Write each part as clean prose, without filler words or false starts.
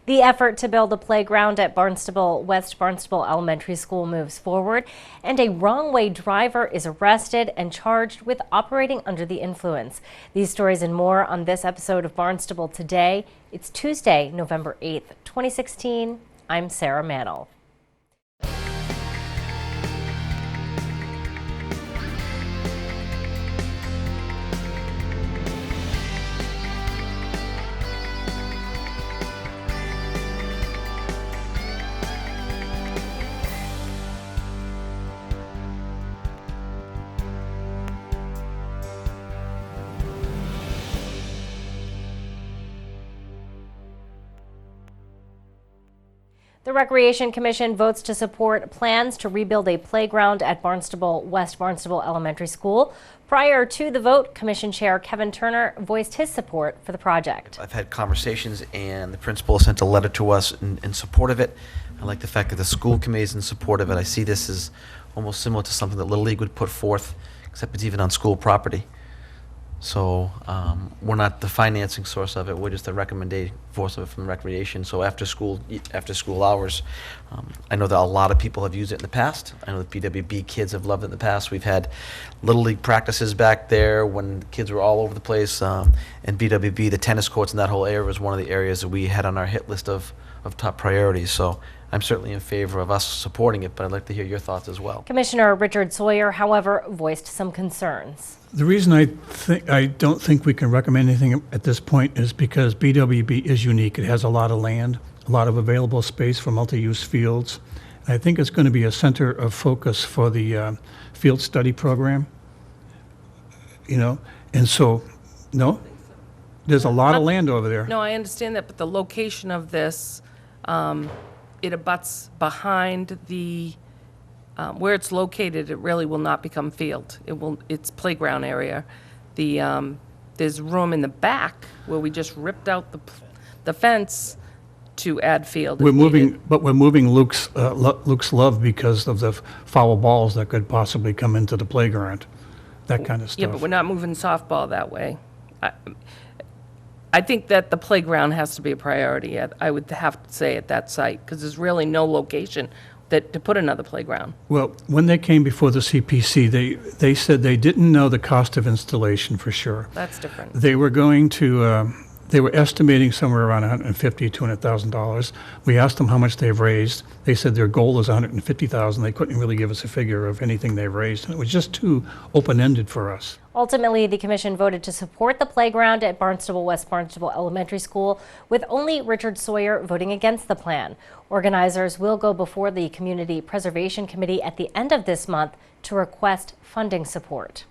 The effort to build a playground at West Barnstable Elementary School moves forward, and a wrong-way driver is arrested and charged with operating under the influence. These stories and more on this episode of Barnstable Today. It's Tuesday, November 8th, 2016. I'm Sarah Mannel. The Recreation Commission votes to support plans to rebuild a playground at West Barnstable Elementary School. Prior to the vote, Commission Chair Kevin Turner voiced his support for the project. I've had conversations, and the principal sent a letter to us in support of it. I like the fact that the school committee is in support of it. I see this as almost similar to something that Little League would put forth, except it's even on school property. So we're not the financing source of it. We're just the recommendation force of it from recreation. So after school hours, I know that a lot of people have used it in the past. I know that BWB kids have loved it in the past. We've had Little League practices back there when kids were all over the place. And BWB, the tennis courts in that whole area was one of the areas that we had on our hit list of top priorities. So I'm certainly in favor of us supporting it, but I'd like to hear your thoughts as well. Commissioner Richard Sawyer, however, voiced some concerns. The reason I don't think we can recommend anything at this point is because BWB is unique. It has a lot of land, a lot of available space for multi-use fields. I think it's going to be a center of focus for the field study program. And so, no, there's a lot of land over there. No, I understand that, but the location of this, it abuts behind the, where it's located, it really will not become field. It's playground area. There's room in the back where we just ripped out the fence to add field. We're moving Luke's Love because of the foul balls that could possibly come into the playground, that kind of stuff. Yeah, but we're not moving softball that way. I think that the playground has to be a priority. I would have to say at that site, because there's really no location to put another playground. Well, when they came before the CPC, they said they didn't know the cost of installation for sure. That's different. They were going to, they were estimating somewhere around $150,000 to $200,000. We asked them how much they've raised. They said their goal is $150,000. They couldn't really give us a figure of anything they've raised, and it was just too open-ended for us. Ultimately, the commission voted to support the playground at West Barnstable Elementary School, with only Richard Sawyer voting against the plan. Organizers will go before the Community Preservation Committee at the end of this month to request funding support.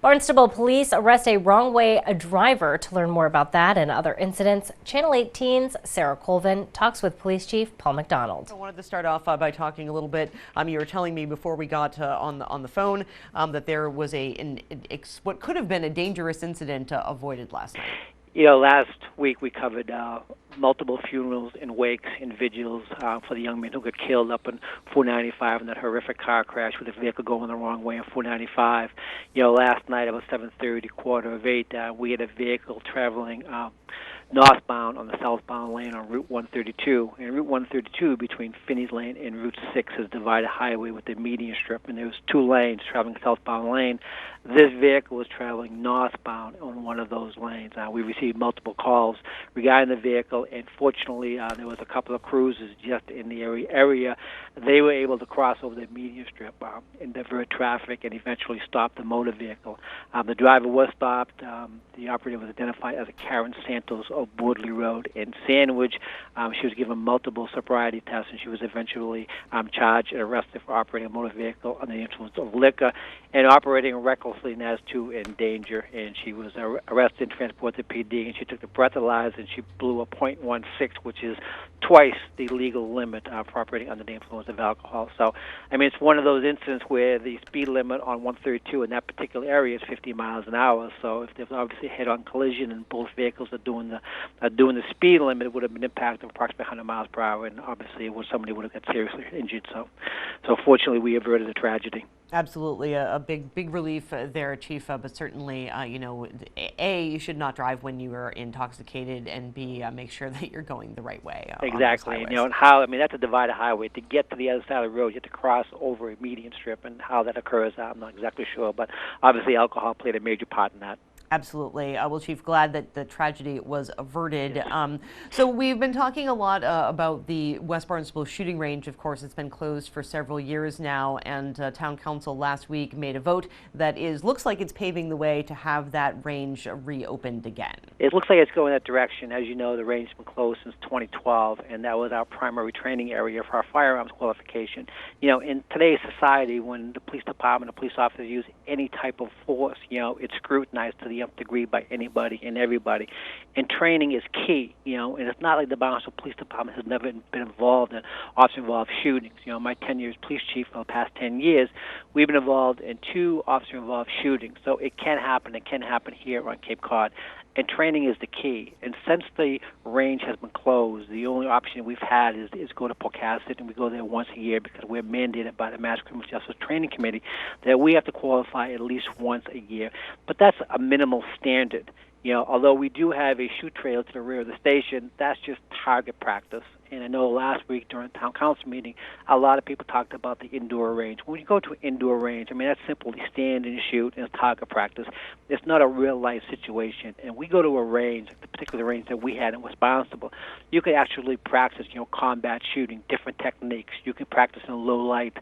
Barnstable police arrest a wrong-way driver. To learn more about that and other incidents, Channel 18's Sarah Colvin talks with Police Chief Paul McDonald. I wanted to start off by talking a little bit. You were telling me before we got on the phone that there was what could have been a dangerous incident avoided last night. Last week we covered multiple funerals and wakes and vigils for the young men who got killed up on 495 in that horrific car crash with a vehicle going the wrong way on 495. Last night about 7:30, 7:45, we had a vehicle traveling northbound on the southbound lane on Route 132. And Route 132 between Finney's Lane and Route 6 is divided highway with the median strip, and there was two lanes traveling southbound lane. This vehicle was traveling northbound on one of those lanes. We received multiple calls regarding the vehicle, and fortunately there was a couple of cruisers just in the area. They were able to cross over the median strip and divert traffic and eventually stop the motor vehicle. The driver was stopped. The operator was identified as a Karen Santos of Woodley Road in Sandwich. She was given multiple sobriety tests, and she was eventually charged and arrested for operating a motor vehicle under the influence of liquor and operating recklessly as to endanger. And she was arrested and transported to PD, and she took the breathalyzer and she blew a .16, which is twice the legal limit for operating under the influence of alcohol. So, it's one of those incidents where the speed limit on 132 in that particular area is 50 miles an hour. So if there's obviously a head-on collision and both vehicles are doing the doing the speed limit would have been impact of approximately 100 miles per hour, and obviously somebody would have got seriously injured. So fortunately, we averted the tragedy. Absolutely, a big relief there, Chief. But certainly, A, you should not drive when you are intoxicated, and B, make sure that you're going the right way. Exactly, and that's a divided highway. To get to the other side of the road, you have to cross over a median strip, and how that occurs, I'm not exactly sure. But obviously, alcohol played a major part in that. Absolutely. Well, Chief, glad that the tragedy was averted. So we've been talking a lot about the West Barnstable shooting range. Of course, it's been closed for several years now, and Town Council last week made a vote that looks like it's paving the way to have that range reopened again. It looks like it's going that direction. As you know, the range has been closed since 2012, and that was our primary training area for our firearms qualification. In today's society, when the police department, the police officers use any type of force, it's scrutinized to the nth degree by anybody and everybody. And training is key, and it's not like the Barnstable Police Department has never been involved in officer-involved shootings. My 10 years police chief for the past 10 years, we've been involved in 2 officer-involved shootings. So it can happen. It can happen here on Cape Cod. And training is the key. And since the range has been closed, the only option we've had is go to Pocasset, and we go there once a year because we're mandated by the Mass Criminal Justice Training Committee that we have to qualify at least once a year. But that's a minimal standard. Although we do have a shoot trailer to the rear of the station, that's just target practice. And I know last week during the town council meeting, a lot of people talked about the indoor range. When you go to an indoor range, that's simply stand and shoot and target practice. It's not a real-life situation. And we go to a range, the particular range that we had in West Barnstable, you could actually practice, combat shooting, different techniques. You can practice in low light,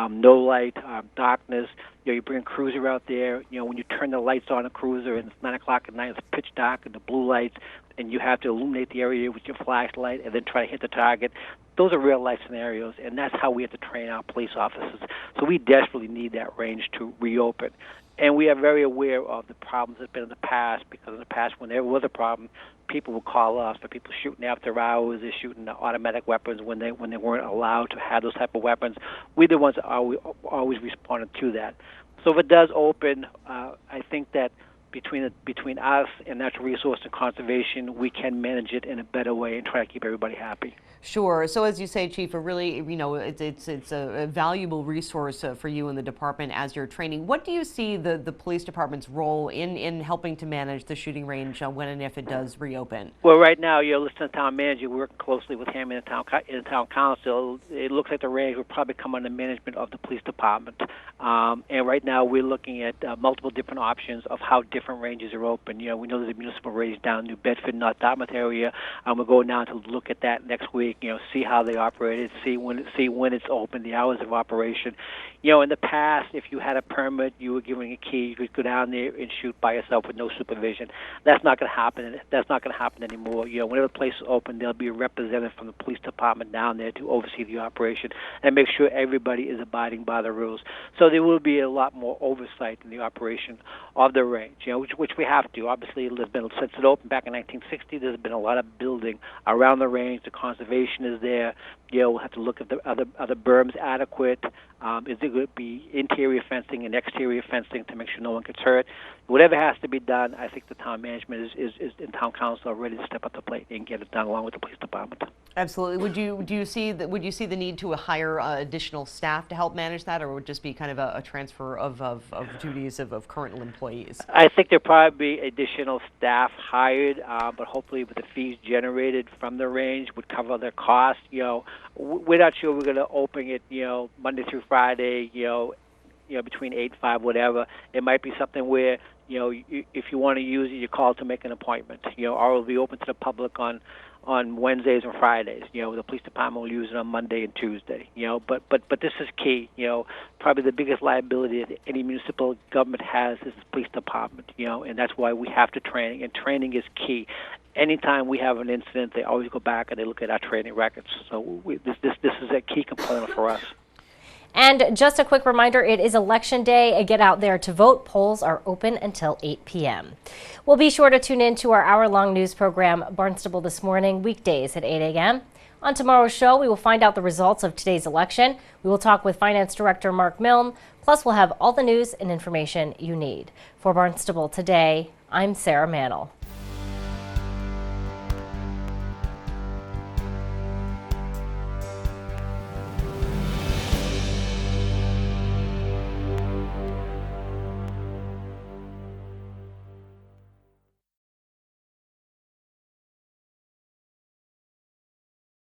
no light, darkness. You bring a cruiser out there. When you turn the lights on a cruiser and it's 9 o'clock at night, it's pitch dark and the blue lights, and you have to illuminate the area with your flashlight and then try to hit the target. Those are real-life scenarios, and that's how we have to train our police officers. So we desperately need that range to reopen. And we are very aware of the problems that have been in the past, because in the past when there was a problem, people would call us for people shooting after hours, they're shooting automatic weapons when they weren't allowed to have those type of weapons. We're the ones that always responded to that. So if it does open, I think that between us and natural resource and conservation, we can manage it in a better way and try to keep everybody happy. Sure. So as you say, Chief, a really, it's a valuable resource for you in the department as you're training. What do you see the police department's role in helping to manage the shooting range when and if it does reopen? Well, right now, you're listening to the town manager, working closely with him in the town council. It looks like the range will probably come under management of the police department. And right now, we're looking at multiple different options of how different ranges are open. We know there's a municipal range down in New Bedford, North Dartmouth area. We're going down to look at that next week. See how they operate it, see when it's open, the hours of operation. In the past, if you had a permit, you were given a key, you could go down there and shoot by yourself with no supervision. That's not going to happen. That's not going to happen anymore. Whenever the place is open, there'll be a representative from the police department down there to oversee the operation and make sure everybody is abiding by the rules. So there will be a lot more oversight in the operation of the range, which we have to. Obviously, since it opened back in 1960, there's been a lot of building around the range. The conservation is there. We'll have to look at the other berms adequate. Is there going to be interior fencing and exterior fencing to make sure no one gets hurt? Whatever has to be done, I think the town management is in town council are ready to step up the plate and get it done along with the police department. Absolutely. Would you see the need to hire additional staff to help manage that, or would it just be kind of a transfer of duties of current employees? I think there'll probably be additional staff hired, but hopefully with the fees generated from the range would cover their costs. We're not sure we're going to open it, Monday through Friday, between 8 and 5, whatever. It might be something where, if you want to use it, you call to make an appointment, or it'll be open to the public on Wednesdays and Fridays. The police department will use it on Monday and Tuesday. But this is key. Probably the biggest liability that any municipal government has is the police department. And that's why we have to train, and training is key. Anytime we have an incident, they always go back and they look at our training records. So this is a key component for us. And just a quick reminder, it is Election Day. Get out there to vote. Polls are open until 8 p.m. We'll be sure to tune in to our hour-long news program, Barnstable This Morning, weekdays at 8 a.m. On tomorrow's show, we will find out the results of today's election. We will talk with Finance Director Mark Milne. Plus, we'll have all the news and information you need. For Barnstable Today, I'm Sarah Mannel.